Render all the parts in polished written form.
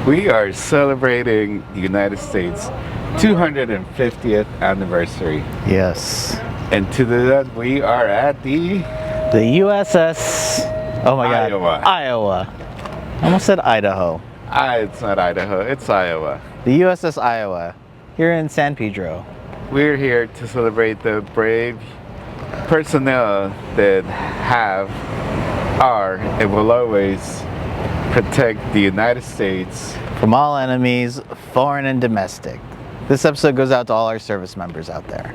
We are celebrating the United States 250th anniversary. Yes. And to do that, we are at the USS, oh my God, Iowa. Iowa. I almost said Idaho. It's not Idaho, it's Iowa. The USS Iowa, here in San Pedro. We're here to celebrate the brave personnel that are, and will always protect the United States From all enemies, foreign and domestic. This episode goes out to all our service members out there.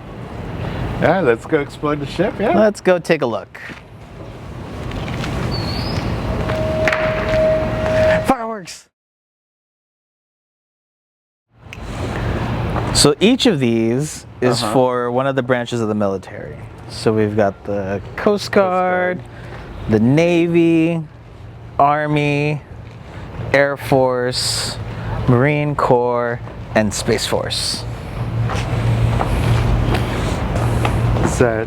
Yeah, let's go explore the ship, yeah. Let's go take a look. Fireworks! So each of these is for one of the branches of the military. So we've got the Coast Guard, the Navy, Army, Air Force, Marine Corps, and Space Force. So,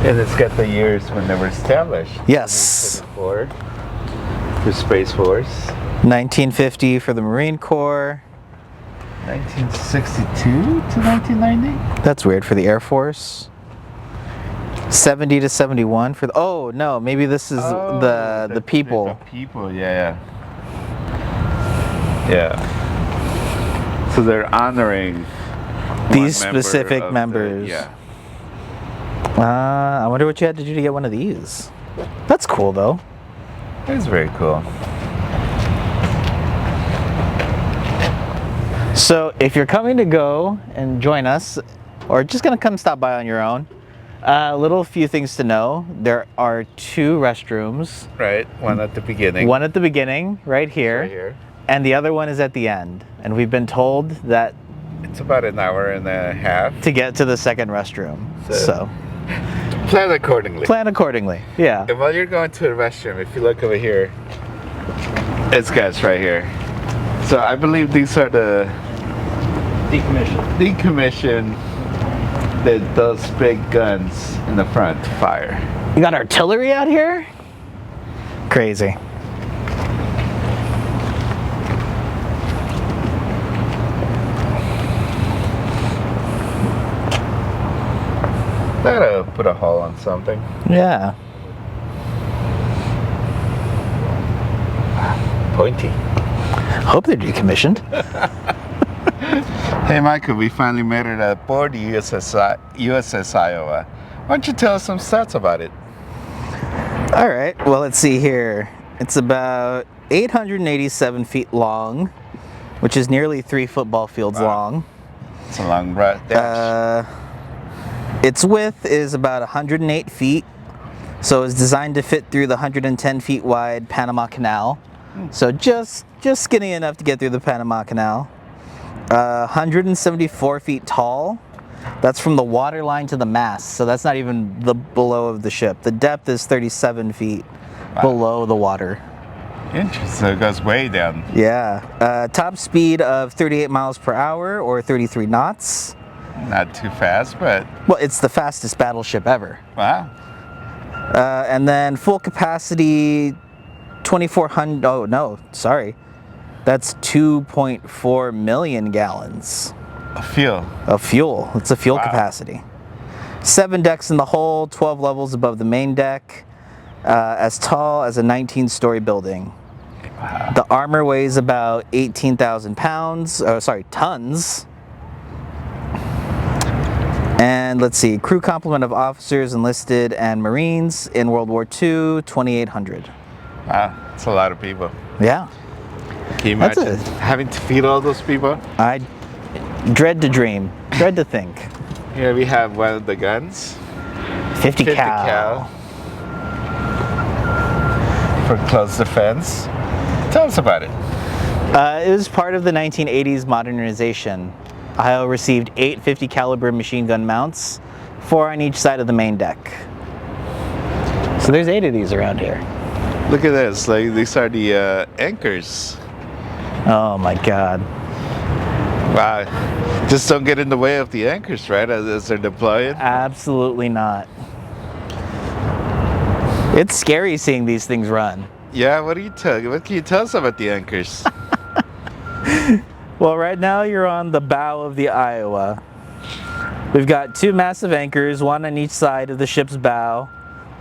and it's got the years when they were established. Yes. For Space Force. 1950 for the Marine Corps. 1962 to 1990? That's weird for the Air Force. 70 to 71 for the, oh no, maybe this is the people. The people, yeah. Yeah. So they're honoring these specific members. Yeah. I wonder what you had to do to get one of these. That's cool though. It's very cool. So if you're coming to go and join us, or just gonna come stop by on your own, little few things to know. There are 2 restrooms. Right, one at the beginning. One at the beginning, right here. Right here. And the other one is at the end. And we've been told that It's about an hour and a half. to get to the second restroom. So plan accordingly. plan accordingly. Yeah. And while you're going to the restroom, if you look over here, it's gas right here. So I believe these are the decommission those big guns in the front fire. You got artillery out here? Crazy. That'll put a hole on something. Yeah. Pointy. Hope they're decommissioned. Hey Michael, we finally made it aboard the USS Iowa. Why don't you tell us some stats about it? All right, well, let's see here. It's about 887 feet long, which is nearly 3 football fields long. It's a long dash. Its width is about 108 feet, so it's designed to fit through the 110 feet wide Panama Canal. So just skinny enough to get through the Panama Canal. 174 feet tall. That's from the water line to the mast, so that's not even the below of the ship. The depth is 37 feet below the water. Interesting, so it goes way down. Yeah. Top speed of 38 miles per hour or 33 knots. Not too fast, but... Well, it's the fastest battleship ever. Wow. And then full capacity, 2,400, oh no, sorry. That's 2.4 million gallons. Of fuel. Of fuel. It's a fuel capacity. 7 decks in the hull, 12 levels above the main deck, as tall as a 19-story building. Wow. The armor weighs about 18,000 pounds, tons. And let's see, crew complement of officers enlisted and Marines in World War II, 2,800. Wow, that's a lot of people. Yeah. Can you imagine having to feed all those people? I dread to dream, dread to think. Here we have one of the guns. 50 cal. For close defense. Tell us about it. It was part of the 1980s modernization. Iowa received 8 50 caliber machine gun mounts, 4 on each side of the main deck. So there's 8 of these around here. Look at this, like these are the anchors. Oh my God. Wow, just don't get in the way of the anchors, right, as they're deploying? Absolutely not. It's scary seeing these things run. Yeah, what can you tell us about the anchors? Well, right now you're on the bow of the Iowa. We've got two massive anchors, one on each side of the ship's bow.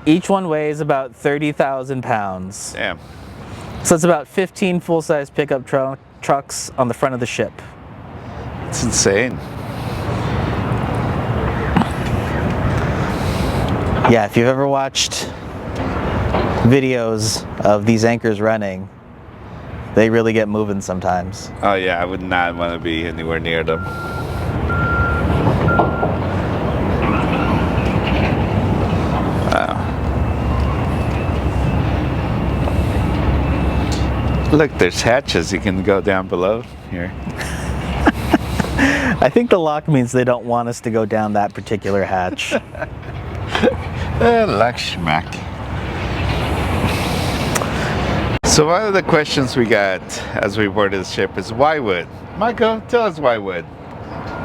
Each one weighs about 30,000 pounds. Damn. So it's about 15 full-size pickup trucks on the front of the ship. It's insane. Yeah, if you've ever watched videos of these anchors running, they really get moving sometimes. Oh yeah, I would not want to be anywhere near them. Wow. Look, there's hatches. You can go down below here. I think the lock means they don't want us to go down that particular hatch. Luck schmack. So one of the questions we got as we boarded the ship is why wood? Michael, tell us why wood.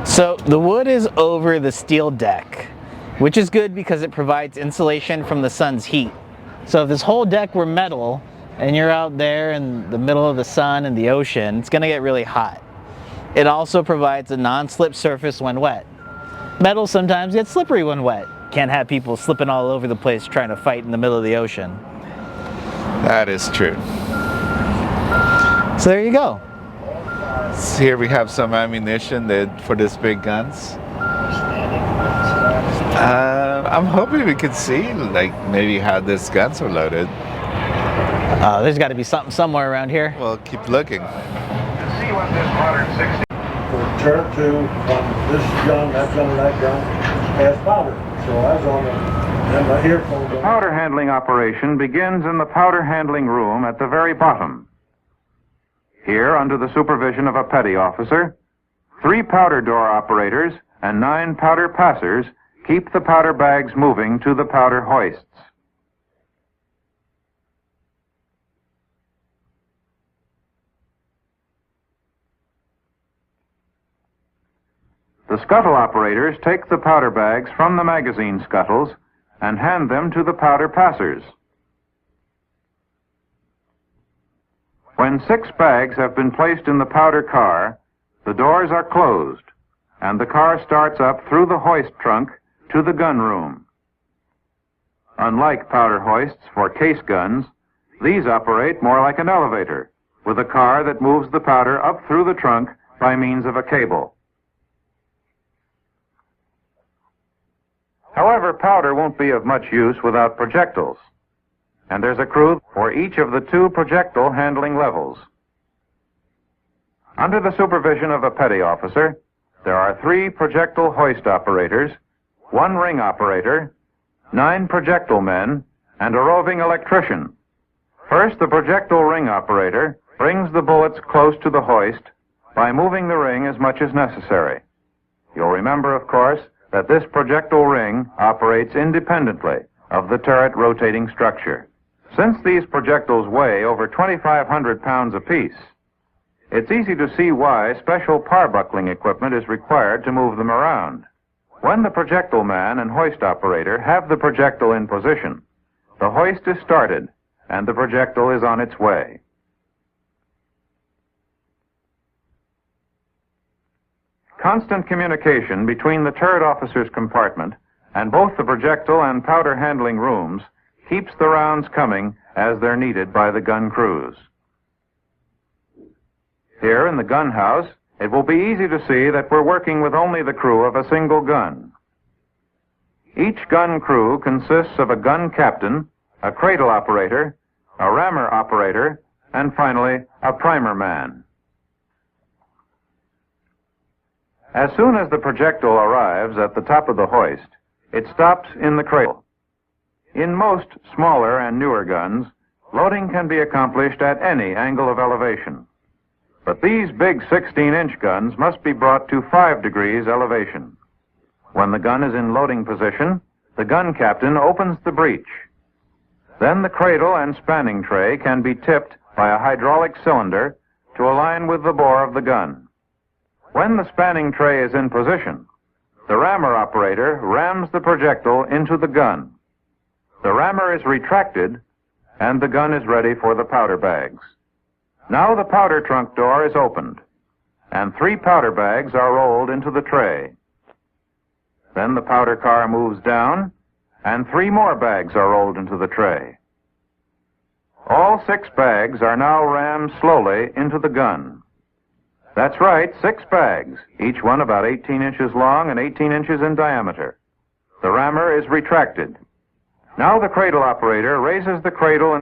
So the wood is over the steel deck, which is good because it provides insulation from the sun's heat. So if this whole deck were metal and you're out there in the middle of the sun and the ocean, it's going to get really hot. It also provides a non-slip surface when wet. Metal sometimes gets slippery when wet. Can't have people slipping all over the place trying to fight in the middle of the ocean. That is true. So there you go. So here we have some ammunition for these big guns. I'm hoping we could see like maybe how these guns are loaded. There's got to be something somewhere around here. Well, keep looking. Turret 2 from this gun, that gun, and that gun has powder. So I was on the earphone. The powder handling operation begins in the powder handling room at the very bottom. Here, under the supervision of a petty officer, 3 powder door operators and 9 powder passers keep the powder bags moving to the powder hoists. The scuttle operators take the powder bags from the magazine scuttles and hand them to the powder passers. When 6 bags have been placed in the powder car, the doors are closed and the car starts up through the hoist trunk to the gun room. Unlike powder hoists for case guns, these operate more like an elevator, with a car that moves the powder up through the trunk by means of a cable. However, powder won't be of much use without projectiles, and there's a crew for each of the 2 projectile handling levels. Under the supervision of a petty officer, there are 3 projectile hoist operators, 1 ring operator, 9 projectile men, and a roving electrician. First, the projectile ring operator brings the bullets close to the hoist by moving the ring as much as necessary. You'll remember, of course, that this projectile ring operates independently of the turret rotating structure. Since these projectiles weigh over 2,500 pounds apiece, it's easy to see why special par-buckling equipment is required to move them around. When the projectile man and hoist operator have the projectile in position, the hoist is started and the projectile is on its way. Constant communication between the turret officer's compartment and both the projectile and powder handling rooms keeps the rounds coming as they're needed by the gun crews. Here in the gun house, it will be easy to see that we're working with only the crew of a single gun. Each gun crew consists of a gun captain, a cradle operator, a rammer operator, and finally, a primer man. As soon as the projectile arrives at the top of the hoist, it stops in the cradle. In most smaller and newer guns, loading can be accomplished at any angle of elevation. But these big 16-inch guns must be brought to 5 degrees elevation. When the gun is in loading position, the gun captain opens the breech. Then the cradle and spanning tray can be tipped by a hydraulic cylinder to align with the bore of the gun. When the spanning tray is in position, the rammer operator rams the projectile into the gun. The rammer is retracted, and the gun is ready for the powder bags. Now the powder trunk door is opened, and 3 powder bags are rolled into the tray. Then the powder car moves down, and 3 more bags are rolled into the tray. All 6 bags are now rammed slowly into the gun. That's right, 6 bags, each one about 18 inches long and 18 inches in diameter. The rammer is retracted. Now the cradle operator raises the cradle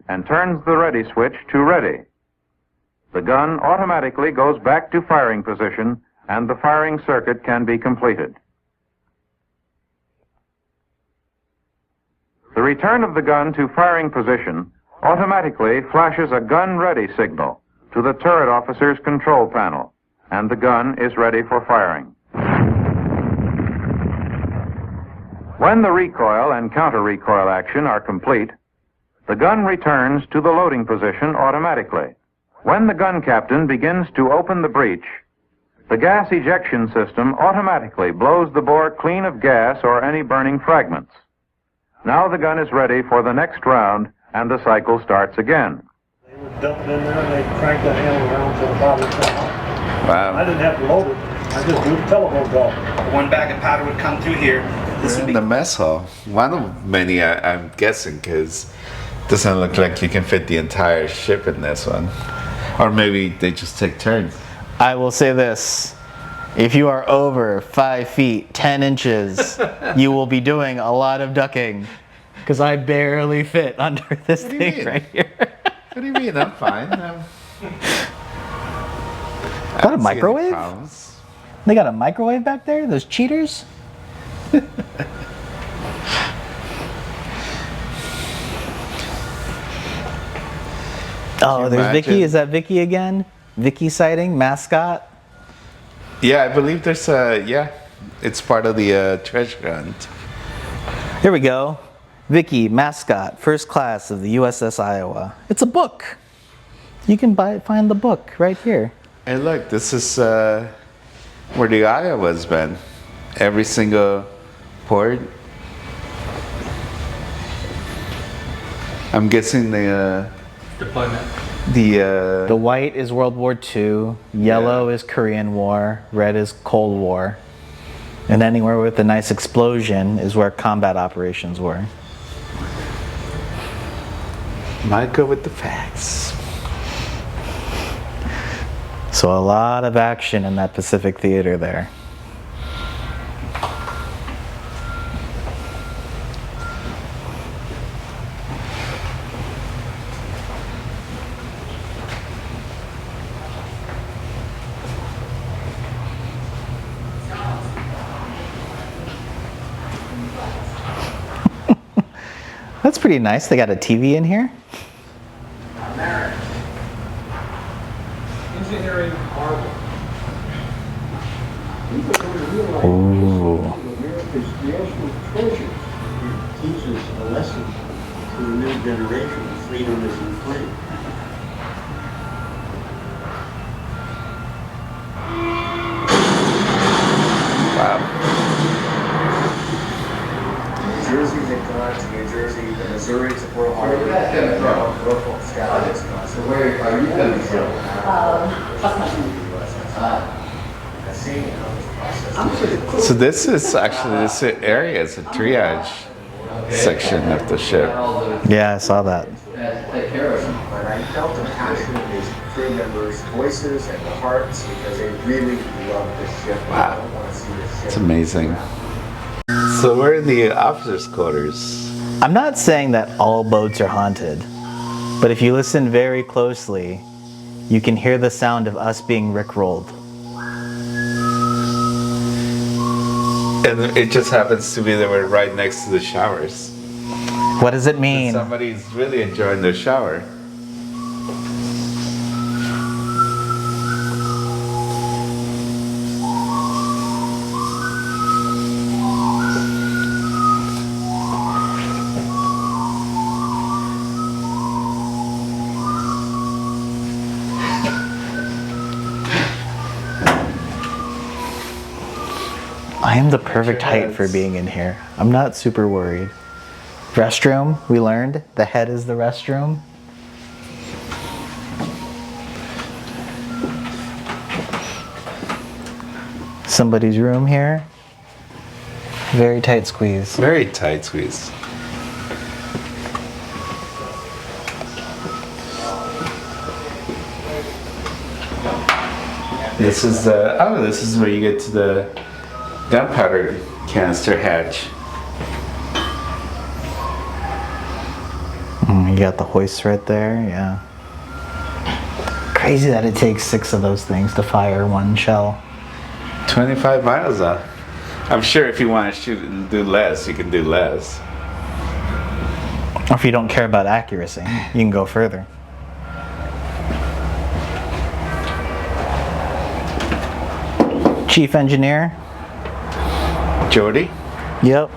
and turns the ready switch to ready. The gun automatically goes back to firing position, and the firing circuit can be completed. The return of the gun to firing position automatically flashes a gun ready signal to the turret officer's control panel, and the gun is ready for firing. When the recoil and counter-recoil action are complete, the gun returns to the loading position automatically. When the gun captain begins to open the breech, the gas ejection system automatically blows the bore clean of gas or any burning fragments. Now the gun is ready for the next round, and the cycle starts again. They would dump it in there and they'd crank the handle around so the powder would come out. Wow. I didn't have to load it. I just do the telephone call. One bag of powder would come through here. This would In be the mess hall. One of many, I'm guessing, because it doesn't look like you can fit the entire ship in this one. Or maybe they just take turns. I will say this. If you are over 5 feet, 10 inches, you will be doing a lot of ducking. Because I barely fit under this What do you thing mean? right here. What do you mean? I'm fine. Got a microwave? They got a microwave back there? Those cheaters? Oh, there's Vicky. imagine? Is that Vicky again? Vicky sighting, mascot. Yeah, I believe there's a, yeah, it's part of the treasure hunt. Here we go. Vicky, mascot, first class of the USS Iowa. It's a book. You can find the book right here. Hey, look, this is where the Iowa's been. Every single port. I'm guessing the deployment. The white is World War II, yellow is Korean War, red is Cold War. And anywhere with a nice explosion is where combat operations were. might go with the facts. So a lot of action in that Pacific Theater there. That's pretty nice. They got a TV in here. Engineering marvel. Ooh. America's national treasure. It teaches a lesson to the new generation. Freedom is in play. Wow. New Jersey had gone to New Jersey, the Missouri to Pearl Harbor, Norfolk, Scott, Wisconsin. So where are you going to go? Seeing how this process. So this is actually, this area is a triage section of the ship. Yeah, I saw that. But I felt the passion in these crew members' voices and the hearts because they really love the ship. Wow. They don't want to see the ship. It's amazing. So we're in the officers' quarters. I'm not saying that all boats are haunted, but if you listen very closely, you can hear the sound of us being rickrolled. And it just happens to be that we're right next to the showers. What does it mean? Somebody's really enjoying their shower. I am the perfect height for being in here. I'm not super worried. Restroom, we learned. The head is the restroom. somebody's room here. Very tight squeeze. Very tight squeeze. This is this is where you get to the gunpowder canister hatch. You got the hoist right there, yeah. Crazy that it takes 6 of those things to fire one shell. 25 miles though. I'm sure if you want to shoot and do less, you can do less. Or if you don't care about accuracy, you can go further. Chief Engineer. Jody? Yep.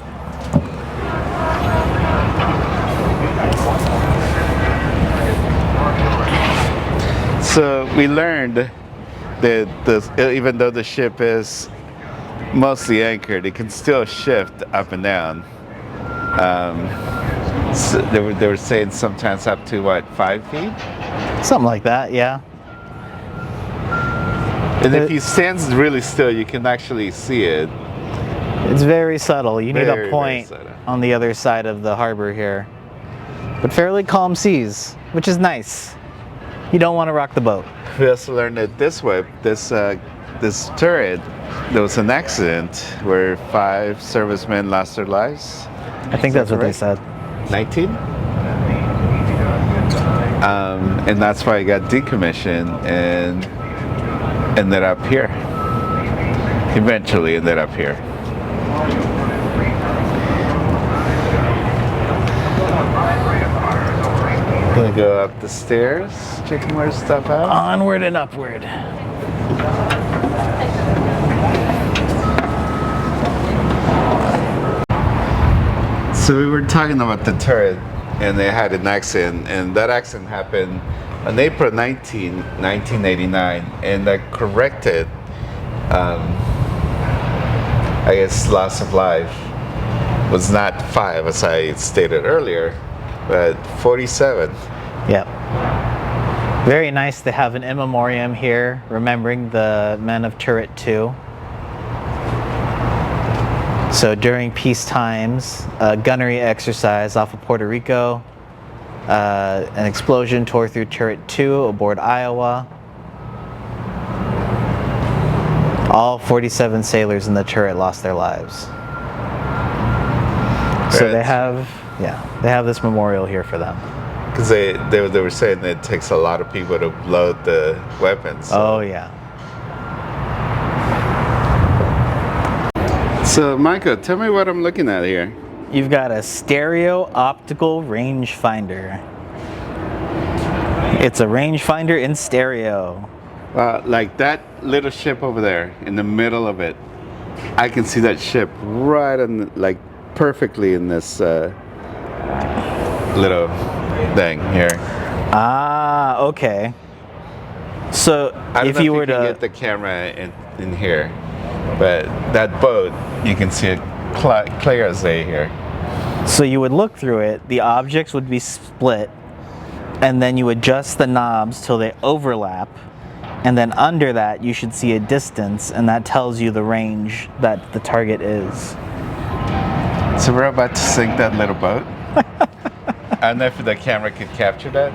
So we learned that even though the ship is mostly anchored, it can still shift up and down. So they were saying sometimes up to what, 5 feet? Something like that, yeah. And if you stand really still, you can actually see it. It's very subtle. You need Very, a point very subtle. on the other side of the harbor here. But fairly calm seas, which is nice. You don't want to rock the boat. We also learned that this turret, there was an accident where 5 servicemen lost their lives. I think that's what they said. 19? And that's why it got decommissioned and ended up here. Eventually ended up here. Gonna go up the stairs, check more stuff out. Onward and upward. So we were talking about the turret, and they had an accident, and that accident happened on April 19, 1989, and that corrected, I guess, loss of life was not 5, as I stated earlier, but 47. Yep. Very nice to have an in memoriam here, remembering the men of Turret 2. So during peace times, a gunnery exercise off of Puerto Rico, an explosion tore through Turret 2 aboard Iowa. All 47 sailors in the turret lost their lives. So they have this memorial here for them. Because they were saying that it takes a lot of people to load the weapons. So. Oh yeah. So Michael, tell me what I'm looking at here. You've got a stereo optical rangefinder. It's a rangefinder in stereo. Like that little ship over there in the middle of it, I can see that ship right on, like perfectly in this little thing here. Ah, okay. So I don't if know you if were can to get the camera in here, but that boat, you can see it clear as day here. So you would look through it, the objects would be split, and then you adjust the knobs till they overlap, and then under that you should see a distance, and that tells you the range that the target is. So we're about to sink that little boat. I don't know if the camera could capture that.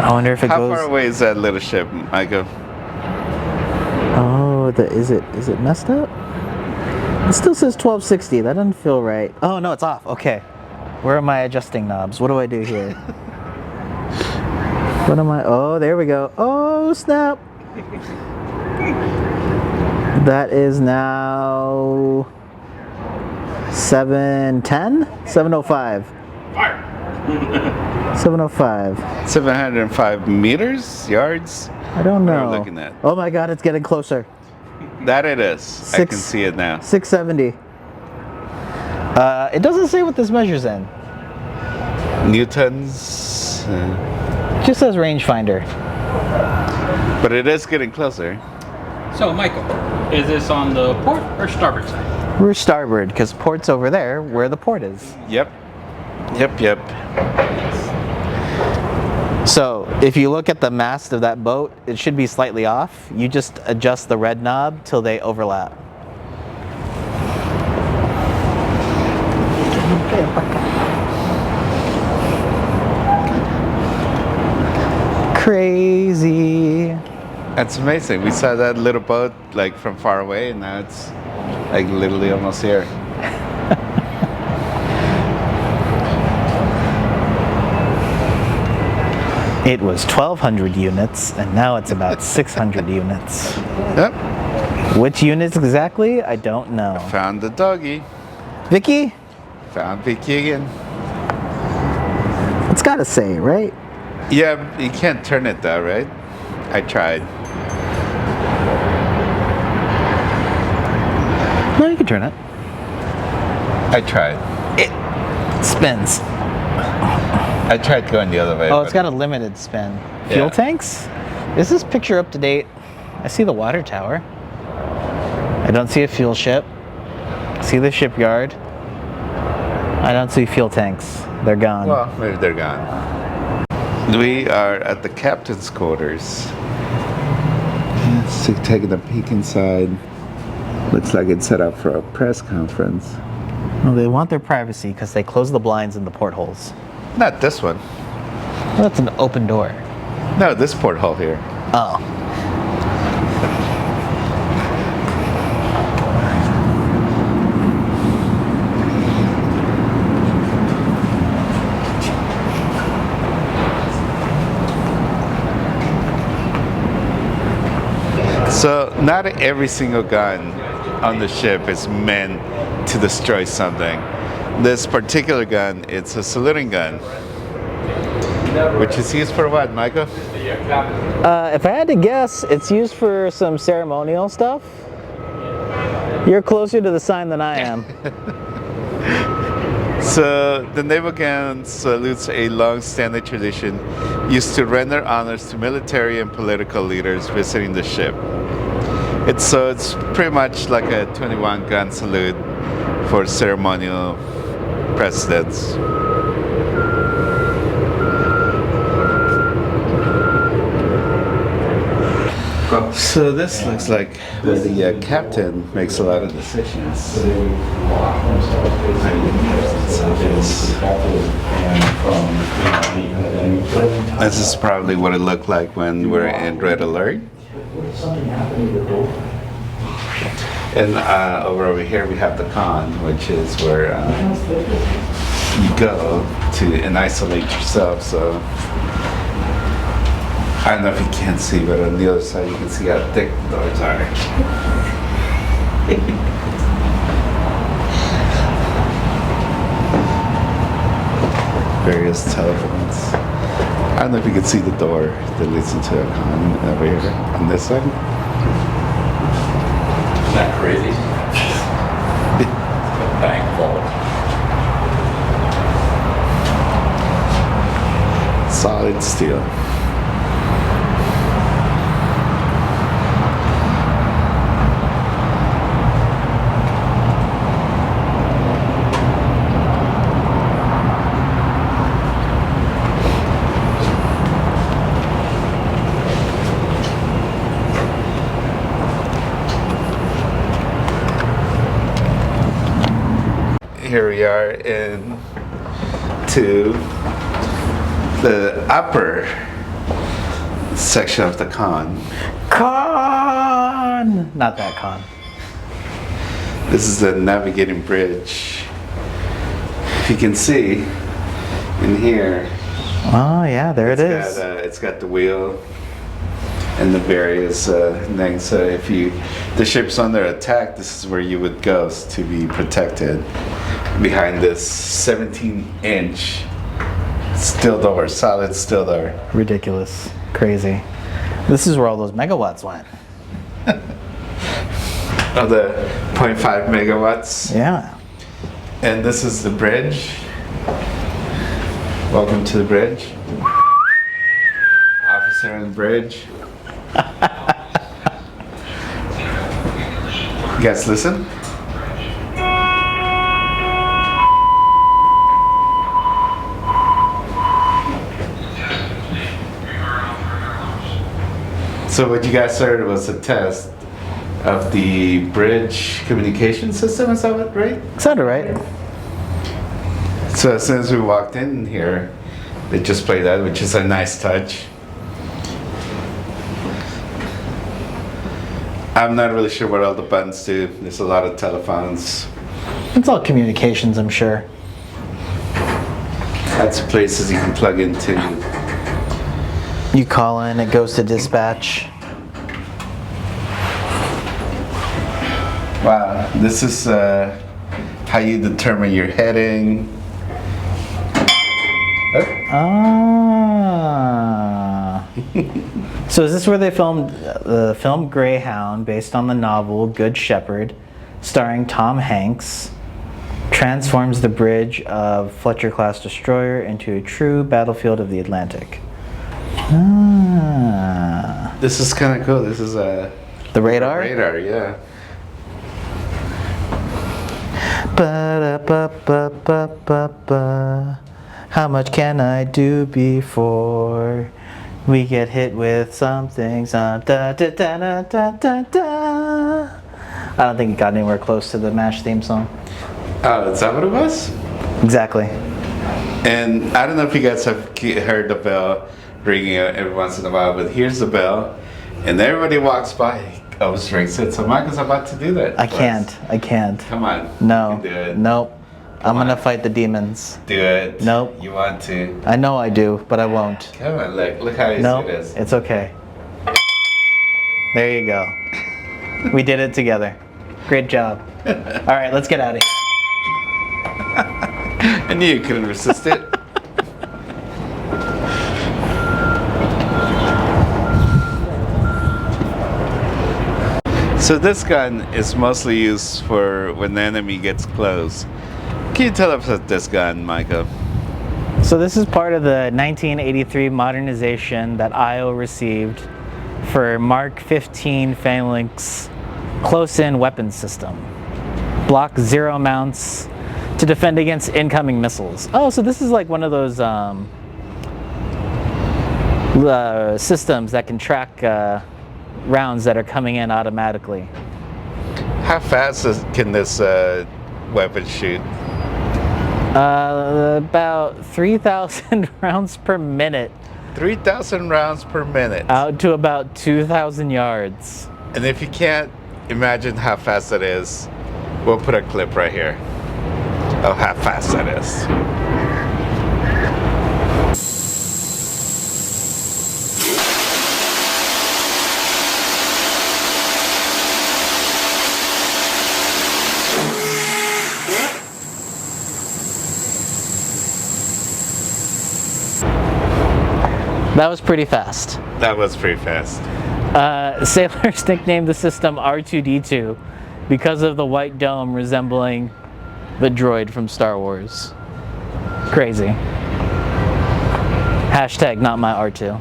I wonder if it How goes. far away is that little ship, Michael? Oh, is it messed up? It still says 1260. That doesn't feel right. Oh no, it's off. Okay. Where are my adjusting knobs? What do I do here? What am I? Oh, there we go. Oh snap! That is now 710? 705. 705. 705 meters, yards. I don't What know. are we looking at? Oh my God, it's getting closer. That it is. I can see it now. 670. It doesn't say what this measures in. Newtons. It just says rangefinder. But it is getting closer. So, Michael, is this on the port or starboard side? We're starboard because port's over there where the port is. Yep. Yep, yep. So if you look at the mast of that boat, it should be slightly off. You just adjust the red knob till they overlap. Crazy. That's amazing. We saw that little boat like from far away, and now it's like literally almost here. It was 1,200 units, and now it's about 600 units. Yep. Which units exactly? I don't know. Found the doggy. Vicky? Found Vicky again. It's gotta say, right? Yeah, you can't turn it though, right? I tried. No, you can turn it. I tried. It spins. I tried going the other way. Oh, it's but- got a limited spin. Fuel Yeah. tanks? Is this picture up to date? I see the water tower. I don't see a fuel ship. I see the shipyard. I don't see fuel tanks. They're gone. Well, maybe they're gone. We are at the captain's quarters. So taking a peek inside. Looks like it's set up for a press conference. Well, they want their privacy because they close the blinds in the portholes. Not this one. Well, that's an open door. No, this porthole here. Oh. So not every single gun on the ship is meant to destroy something. This particular gun, it's a saluting gun. Which is used for what, Michael? If I had to guess, it's used for some ceremonial stuff. You're closer to the sign than I am. So the naval gun salutes a long-standing tradition used to render honors to military and political leaders visiting the ship. It's pretty much like a 21 gun salute for ceremonial presidents. So this looks like where the captain makes a lot of decisions. This is probably what it looked like when we're in red alert. And over here we have the con, which is where you go to and isolate yourself. So I don't know if you can see, but on the other side you can see how thick the doors are. Various telephones. I don't know if you can see the door that leads into a con over here on this side. Isn't that crazy? Bank vault. Solid steel. Here we are into the upper section of the con. Con! Not that con. This is the navigating bridge. If you can see in here, Oh yeah, there it is. it's got the wheel and the various things. So if the ship's under attack, this is where you would go to be protected behind this 17-inch steel door, solid steel door. Ridiculous. Crazy. This is where all those megawatts went. Of the 0.5 megawatts. Yeah. And this is the bridge. Welcome to the bridge. Officer on the bridge. You guys listen? So what you guys started was a test of the bridge communication system, is that what, right? Sounded right. So as soon as we walked in here, they just played that, which is a nice touch. I'm not really sure what all the buttons do. There's a lot of telephones. It's all communications, I'm sure. Lots of places you can plug into. You call in, it goes to dispatch. Wow, this is how you determine your heading. Ah. So is this where they filmed the film Greyhound, based on the novel Good Shepherd, starring Tom Hanks, transforms the bridge of Fletcher-class destroyer into a true battlefield of the Atlantic? Ah. This is kind of cool. This is The radar? radar, yeah. Ba-da-ba-ba-ba-ba. How much can I do before we get hit with something? Da-da-da-da-da-da-da. I don't think it got anywhere close to the MASH theme song. Oh, is that what it was? Exactly. And I don't know if you guys have heard the bell ringing every once in a while, but here's the bell, and everybody walks by. Always rings it. So Michael's about to do that. I can't. Come on. No. You can do it. Nope. I'm on. gonna fight the demons. Do it. Nope. You want to? I know I do, but I won't. Come on, look how easy Nope. it is. It's okay. There you go. We did it together. Great job. All right, let's get out of here. I knew you couldn't resist it. So this gun is mostly used for when the enemy gets close. Can you tell us about this gun, Michael? So this is part of the 1983 modernization that Iowa received for Mark 15 Phalanx close-in weapons system. Block 0 mounts to defend against incoming missiles. Oh, so this is like one of those systems that can track rounds that are coming in automatically. How fast can this weapon shoot? About 3,000 rounds per minute. 3,000 rounds per minute. Out to about 2,000 yards. And if you can't imagine how fast that is, we'll put a clip right here of how fast that is. That was pretty fast. That was pretty fast. Sailors nicknamed the system R2-D2 because of the white dome resembling the droid from Star Wars. Crazy. Hashtag not my R2.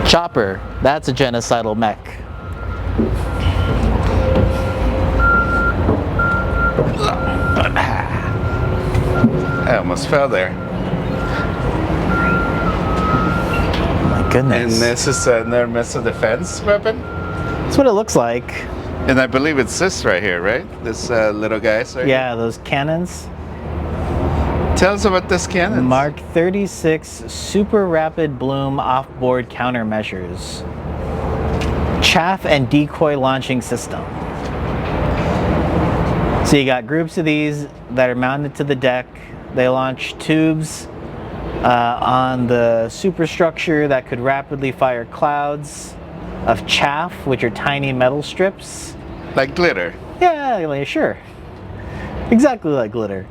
Chopper, that's a genocidal mech. I almost fell there. Goodness. And this is another missile defense weapon? That's what it looks like. And I believe it's this right here, right? This little guy. Right yeah, those cannons. Tell us about this cannon. Mark 36 Super Rapid Bloom Offboard Countermeasures. Chaff and decoy launching system. So you got groups of these that are mounted to the deck. They launch tubes on the superstructure that could rapidly fire clouds of chaff, which are tiny metal strips. Like glitter. Yeah, sure. Exactly like glitter.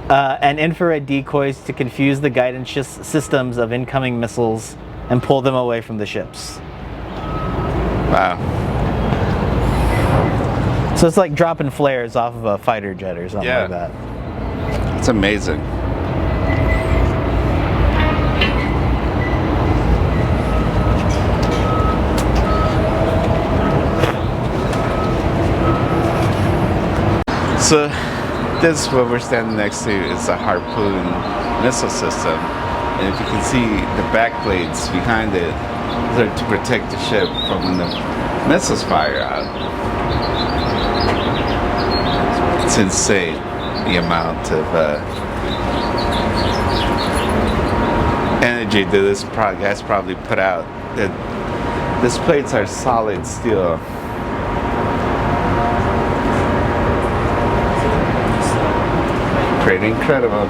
And infrared decoys to confuse the guidance systems of incoming missiles and pull them away from the ships. Wow. So it's like dropping flares off of a fighter jet or something like that. It's amazing. So this, what we're standing next to, is a Harpoon missile system. And if you can see the back blades behind it, They're to protect the ship from when the missiles fire out. It's insane the amount of energy that this guy's probably put out. These plates are solid steel. Pretty incredible.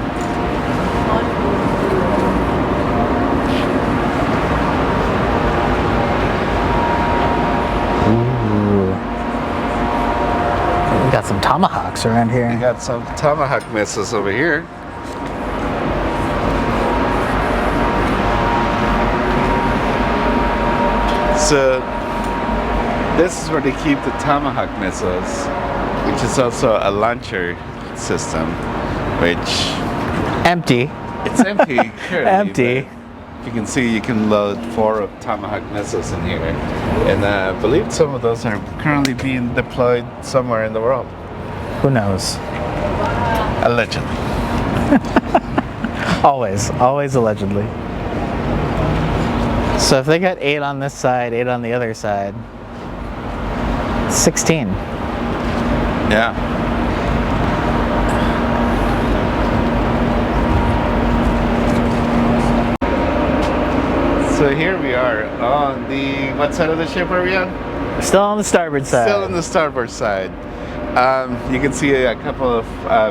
We got some tomahawks around We here. got some Tomahawk missiles over here. So this is where they keep the Tomahawk missiles, which is also a launcher system, which Empty. it's empty currently. Empty. but you can see you can load 4 Tomahawk missiles in here, and I believe some of those are currently being deployed somewhere in the world. Who knows? Allegedly. Always allegedly. So if they got 8 on this side, 8 on the other side, 16. Yeah. So here we are on the, what side of the ship are we on? Still on the starboard side. Still on the starboard side. You can see a couple of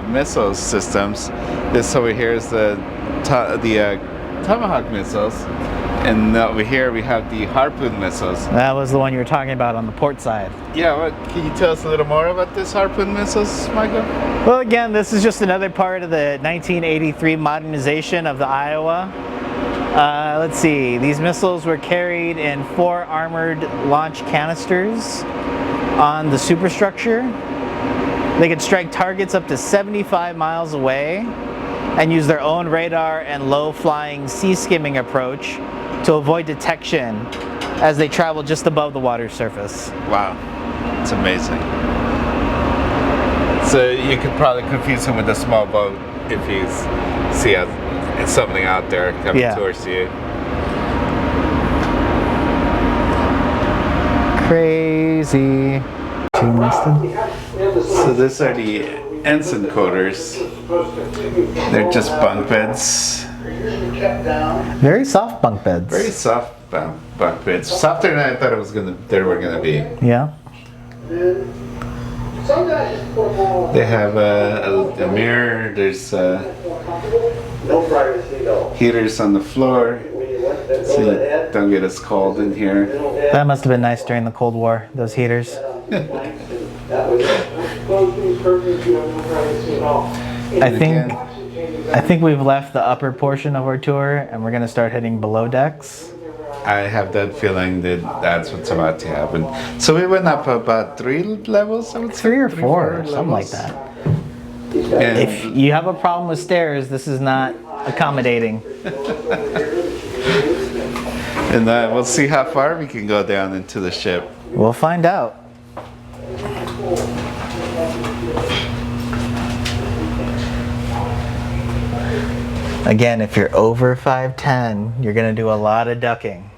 missile systems. This over here is the Tomahawk missiles, and over here we have the Harpoon missiles. That was the one you were talking about on the port side. Yeah, can you tell us a little more about this Harpoon missiles, Michael? Well, again, this is just another part of the 1983 modernization of the Iowa. Let's see, these missiles were carried in 4 armored launch canisters on the superstructure. They could strike targets up to 75 miles away and use their own radar and low-flying sea-skimming approach to avoid detection as they travel just above the water surface. Wow, it's amazing. So you could probably confuse him with a small boat if you see something out there coming towards you. Crazy. So these are the ensign quarters. They're just bunk beds. Very soft bunk beds. Very soft bunk beds. Softer than I thought they were gonna be. Yeah. They have a mirror. There's heaters on the floor, so you don't get as cold in here. That must have been nice during the Cold War, those heaters. I think we've left the upper portion of our tour and we're going to start heading below decks. I have that feeling that that's what's about to happen. So we went up about 3 levels, I would say. 3 or 4, something like that. And If you have a problem with stairs, this is not accommodating. and we'll see how far we can go down into the ship. We'll find out. Again, if you're over 5'10", you're going to do a lot of ducking.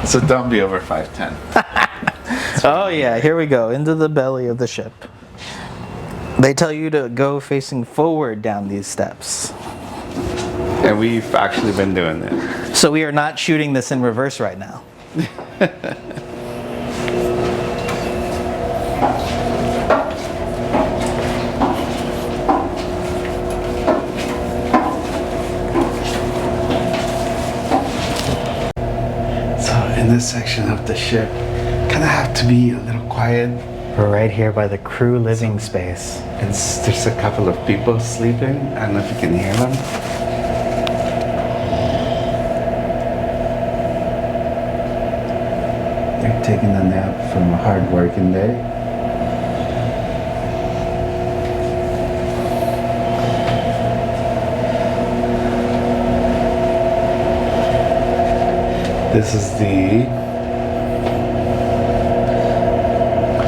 So don't be over 5'10". Oh yeah, here we go, into the belly of the ship. They tell you to go facing forward down these steps. And we've actually been doing it. So we are not shooting this in reverse right now. In this section of the ship, kind of have to be a little quiet. We're right here by the crew living space. And there's a couple of people sleeping. I don't know if you can hear them. They're taking a nap from a hard working day. This is the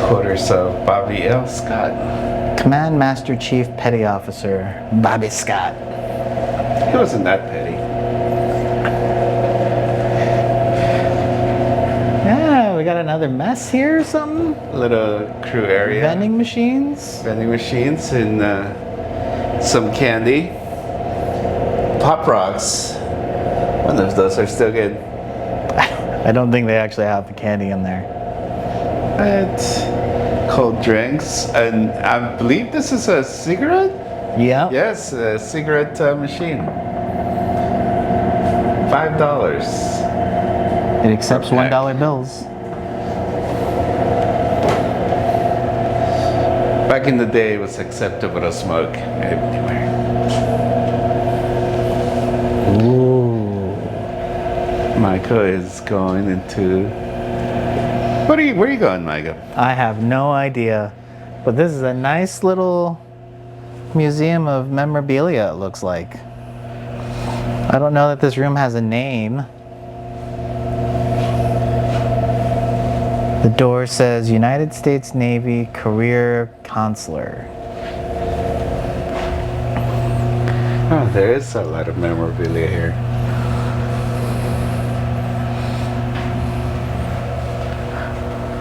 quarters of Bobby L. Scott. Command Master Chief Petty Officer Bobby Scott. He wasn't that petty. mess here or something? Little crew area. Vending machines? Vending machines and some candy. Pop Rocks. I wonder if those are still good. I don't think they actually have the candy in there. It's cold drinks, and I believe this is a cigarette? Yeah. Yes, a cigarette machine. $5. It accepts Okay. $1 bills. Back in the day, it was acceptable to smoke everywhere. Ooh. Michael is going into. Where are you going, Michael? I have no idea. But this is a nice little museum of memorabilia, it looks like. I don't know that this room has a name. The door says United States Navy Career Consular. Oh, there is a lot of memorabilia here.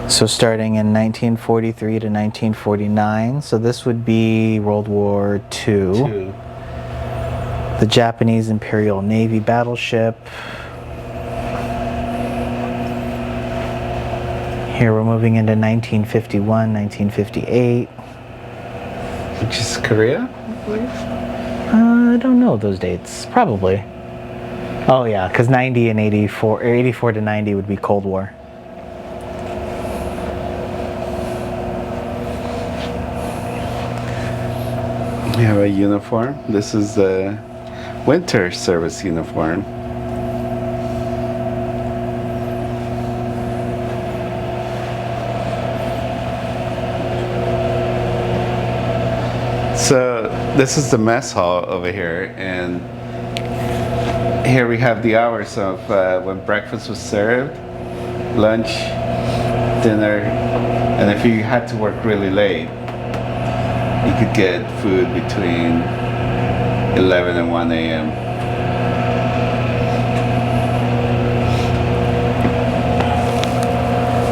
So starting in 1943 to 1949, so this would be World War II. Two. The Japanese Imperial Navy battleship. Here we're moving into 1951, 1958. Which is Korea, I believe. I don't know those dates. Probably. Oh yeah, because 90 and 84, or 84 to 90 would be Cold War. We have a uniform. This is the winter service uniform. So this is the mess hall over here, and here we have the hours of when breakfast was served, lunch, dinner, and if you had to work really late, you could get food between 11 and 1 a.m.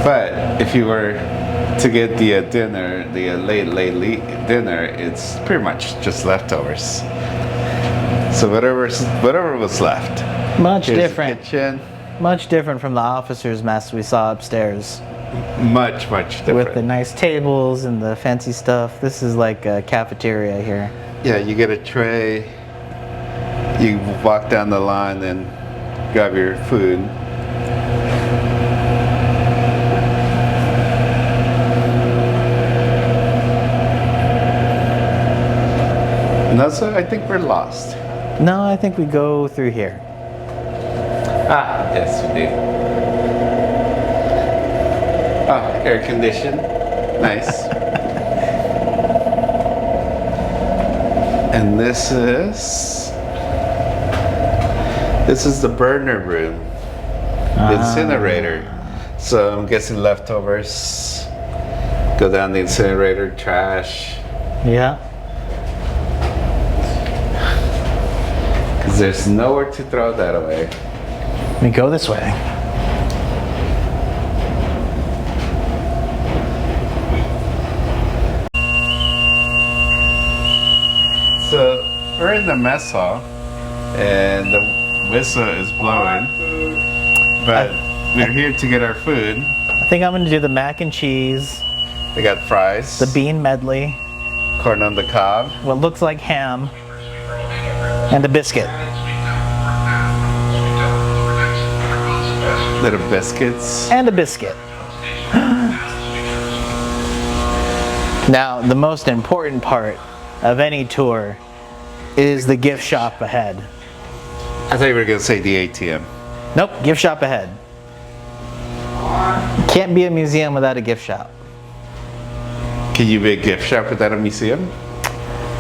But if you were to get the dinner, the late dinner, it's pretty much just leftovers. So whatever was left. Much Here's the different. kitchen. Much different from the officers' mess we saw upstairs. Much different. With the nice tables and the fancy stuff. This is like a cafeteria here. Yeah, you get a tray. You walk down the line and grab your food. And also, I think we're lost. No, I think we go through here. Ah, yes, we do. Oh, air conditioned. Nice. And this is the burner room. The incinerator. So I'm guessing leftovers go down the incinerator, trash. Yeah. Because there's nowhere to throw that away. We go this way. So we're in the mess hall, and the whistle is blowing, but we're here to get our food. I think I'm gonna do the mac and cheese, They got fries, the bean medley, corn on the cob, what looks like ham, and a biscuit. little biscuits. And a biscuit. Now, the most important part of any tour is the gift shop ahead. I thought you were gonna say the ATM. Nope, gift shop ahead. Can't be a museum without a gift shop. Can you be a gift shop without a museum?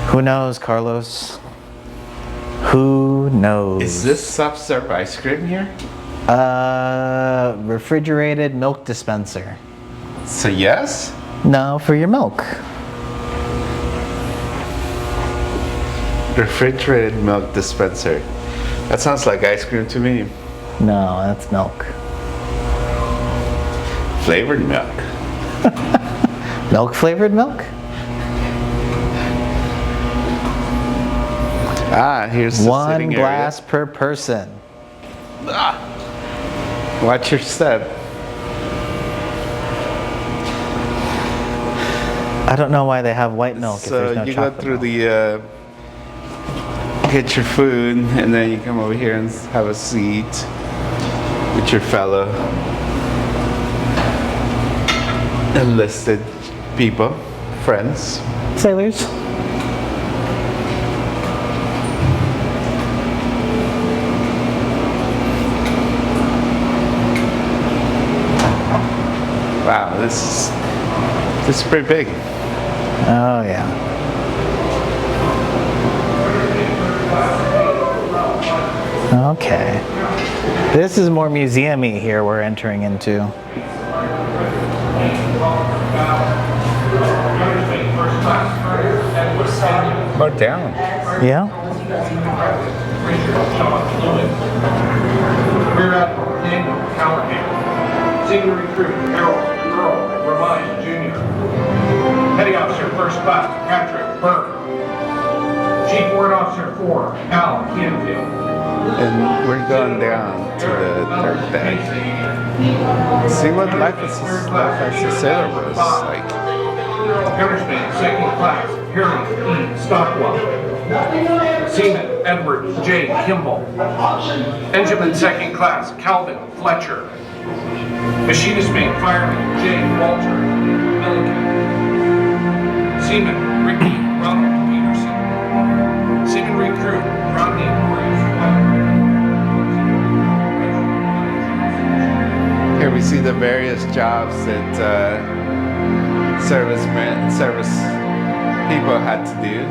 Who knows, Carlos? Who knows? Is this soft serve ice cream here? Refrigerated milk dispenser. So yes? No, for your milk. Refrigerated milk dispenser. That sounds like ice cream to me. No, that's milk. flavored milk. Milk flavored milk? Ah, here's the One sitting glass per person. area. Ah, watch your step. I don't know why they have white milk if So there's no you go chocolate through milk. get your food, and then you come over here and have a seat with your fellow enlisted people, friends. Sailors. Wow, this is pretty big. Oh yeah. Okay. This is more museum-y here we're entering into. More down. Yeah? Rear Admiral Daniel Callahan. Senior recruit Harold Earl Ramine Jr. Petty Officer First Class Patrick Burke. Chief Warrant Officer 4 Al Canfield. And we're going down to the third deck. See what life as a sailor was like. Airman Second Class Harry E. Stockwell. Seaman Edward J. Kimball. Engineman Second Class Calvin Fletcher. Machinist Mate Fireman J. Walter Milliken. Seaman Ricky Ronald Peterson. Seaman Recruit Rodney Maurice. Here we see the various jobs that service people had to do.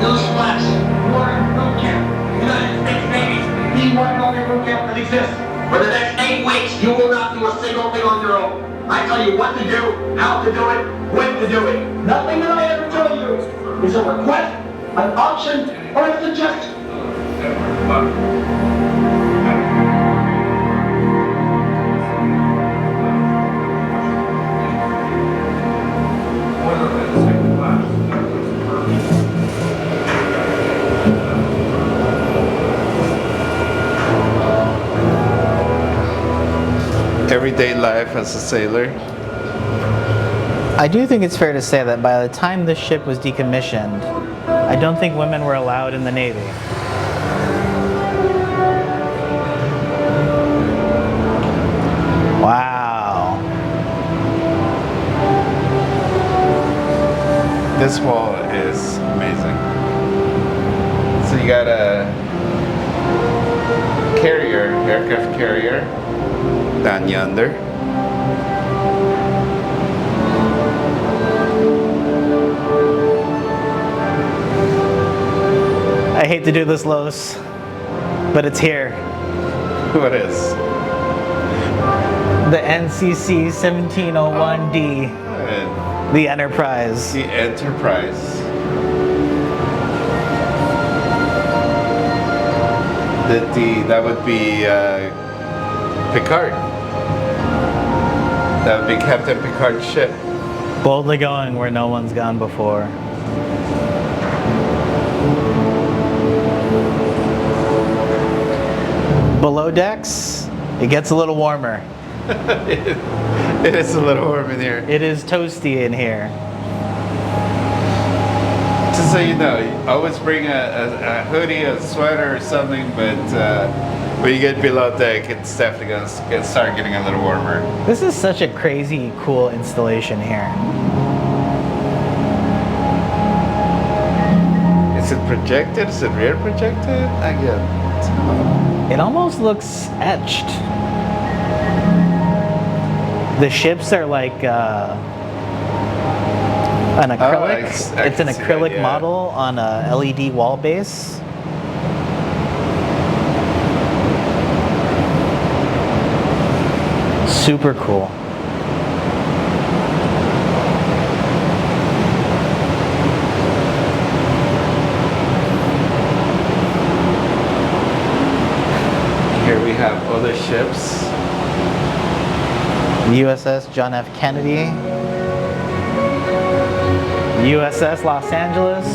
Newsflash, Warren Boot Camp, United States Navy, the one and only boot camp that exists. For the next 8 weeks, you will not do a single thing on your own. I tell you what to do, how to do it, when to do it. Nothing that I ever tell you is a request, an option, or a suggestion. Everyday life as a sailor. I do think it's fair to say that by the time this ship was decommissioned, I don't think women were allowed in the Navy. Wow. This wall is amazing. So you got a carrier, aircraft carrier, down yonder. I hate to do this, Los, but it's here. What is? The NCC 1701D, the Enterprise. The Enterprise. That would be Picard. That would be Captain Picard's ship. Boldly going where no one's gone before. Below decks, it gets a little warmer. It is a little warm in here. It is toasty in here. Just so you know, you always bring a hoodie, a sweater or something, but when you get below deck, it's definitely going to start getting a little warmer. This is such a crazy, cool installation here. Is it projected? Is it rear projected? I get it. It almost looks etched. The ships are like an acrylic. It's an acrylic model on a LED wall base. Super cool. Here we have other ships. USS John F. Kennedy. USS Los Angeles.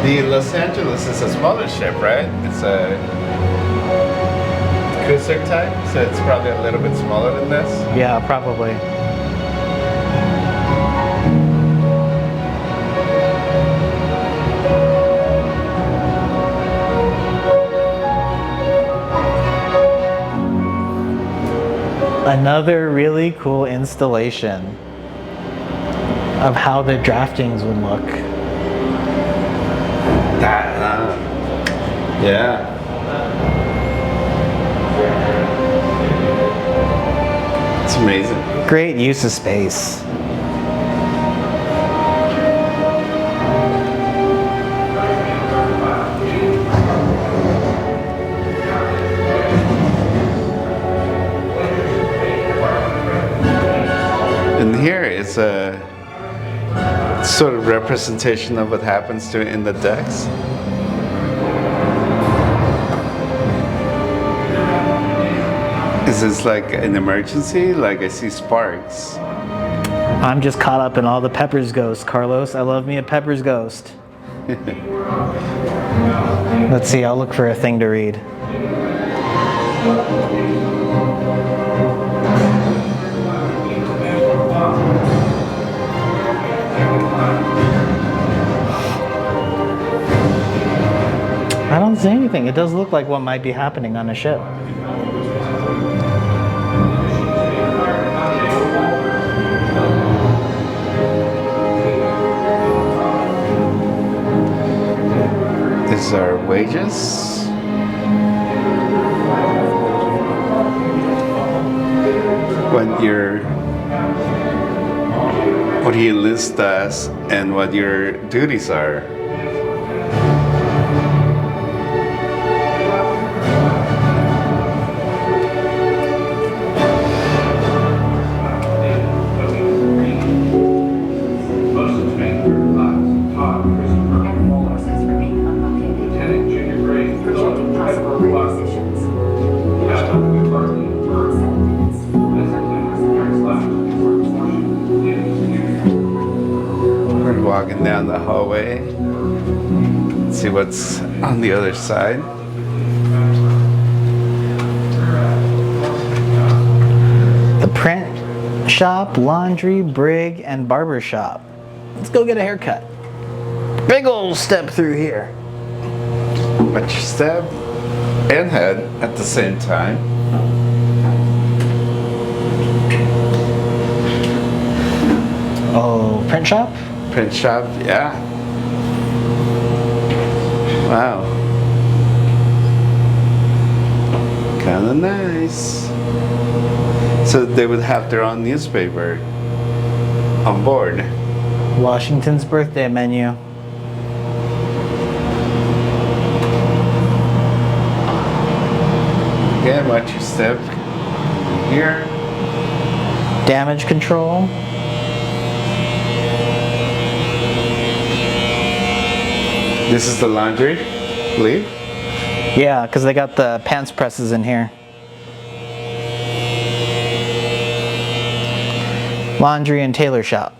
The Los Angeles is a smaller ship, right? It's a cruiser type, so it's probably a little bit smaller than this. Yeah, probably. Another really cool installation of how the draftings would look. Yeah. It's amazing. Great use of space. And here is a sort of representation of what happens to in the decks. Is this like an emergency? Like I see sparks. I'm just caught up in all the Pepper's Ghost, Carlos. I love me a Pepper's Ghost. Let's see, I'll look for a thing to read. I don't see anything. It does look like what might be happening on a ship. These are wages. What you enlist as and what your duties are. We're walking down the hallway. Let's see what's on the other side. The print shop, laundry, brig, and barber shop. Let's go get a haircut. Big old step through here. But you step and head at the same time. Oh, print shop? Print shop, yeah. Wow. Kind of nice. So they would have their own newspaper on board. Washington's birthday menu. Again, watch your step here. Damage control. This is the laundry, I believe. Yeah, because they got the pants presses in here. Laundry and tailor shop.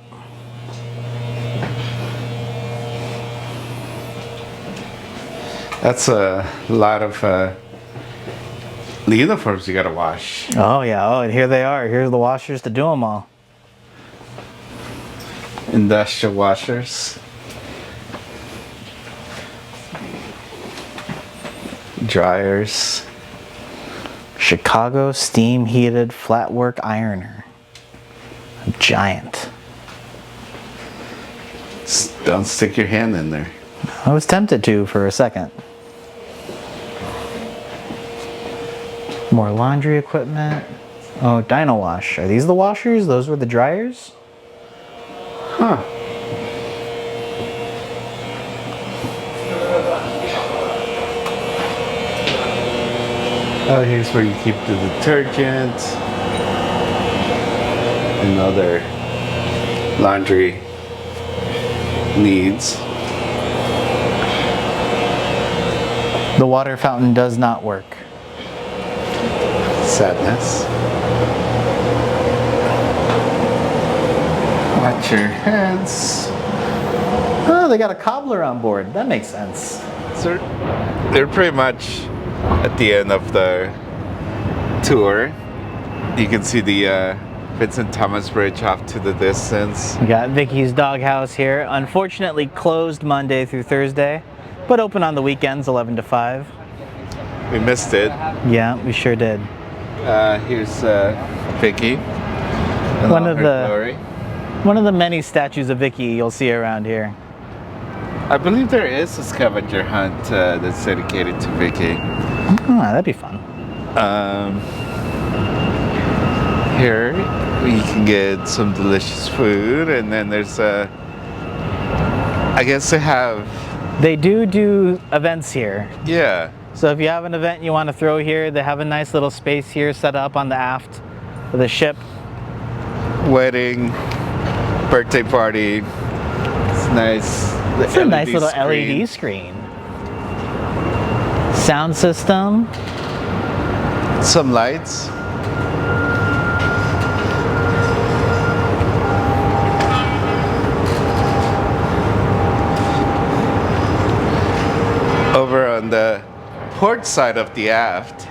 That's a lot of the uniforms you gotta wash. Oh yeah, oh, and here they are. Here's the washers to do them all. Industrial washers. Dryers. Chicago steam heated flatwork ironer. Giant. Don't stick your hand in there. I was tempted to for a second. More laundry equipment. Oh, Dyno Wash. Are these the washers? Those were the dryers? Huh. Oh, here's where you keep the detergent and other laundry needs. The water fountain does not work. Sadness. Watch your heads. Oh, they got a cobbler on board. That makes sense. So they're pretty much at the end of the tour. You can see the Vincent Thomas Bridge off to the distance. We got Vicky's Doghouse here. Unfortunately closed Monday through Thursday, but open on the weekends 11 to 5. We missed it. Yeah, we sure did. Here's Vicky. One of the many statues of Vicky you'll see around here. I believe there is a scavenger hunt that's dedicated to Vicky. Oh, that'd be fun. Here we can get some delicious food, and then there's I guess they do events here. Yeah. So if you have an event you want to throw here, they have a nice little space here set up on the aft of the ship. Wedding, birthday party. It's nice. It's a nice little LED screen. Sound system. Some lights. Over on the port side of the aft,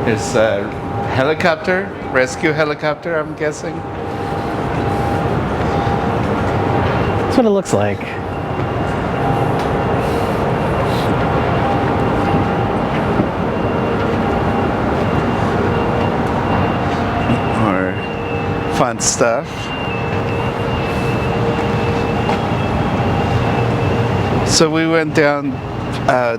there's a helicopter, rescue helicopter, I'm guessing. That's what it looks like. More fun stuff. So we went down 4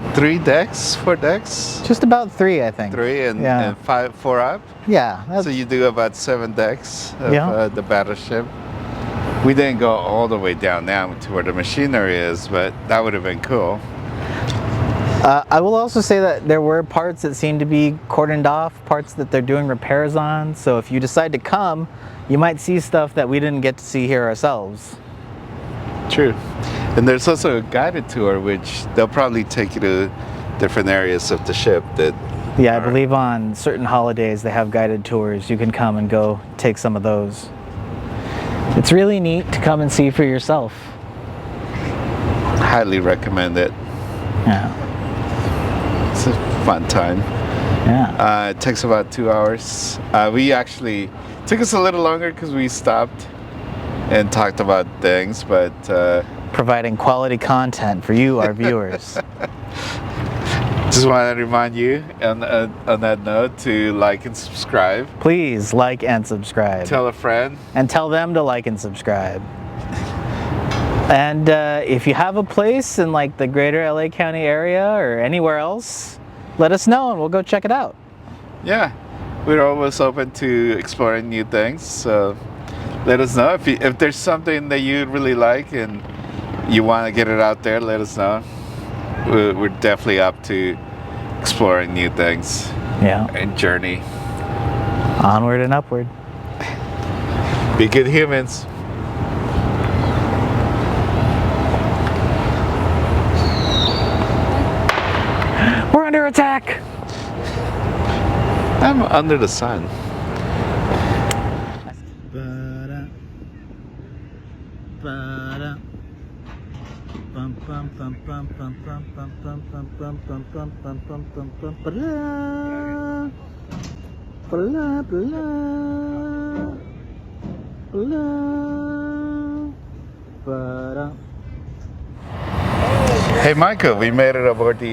decks? Just about 3, I think. 3 and 4 up? Yeah. So you do about 7 decks of the battleship. We didn't go all the way down to where the machinery is, but that would have been cool. I will also say that there were parts that seemed to be cordoned off, parts that they're doing repairs on. So if you decide to come, you might see stuff that we didn't get to see here ourselves. True. And there's also a guided tour, which they'll probably take you to different areas of the ship that... Yeah, I believe on certain holidays they have guided tours. You can come and go take some of those. It's really neat to come and see for yourself. Highly recommend it. Yeah. It's a fun time. Yeah. It takes about 2 hours. We actually... took us a little longer because we stopped and talked about things, but... providing quality content for you, our viewers. Just want to remind you on that note to like and subscribe. Please like and subscribe. Tell a friend. And tell them to like and subscribe. And if you have a place in like the greater LA County area or anywhere else, let us know and we'll go check it out. Yeah, we're always open to exploring new things. So let us know if there's something that you really like and you want to get it out there. Let us know. We're definitely up to exploring new things. Yeah. And journey. Onward and upward. Be good humans. We're under attack. I'm under the sun. Hey Michael, we made it aboard the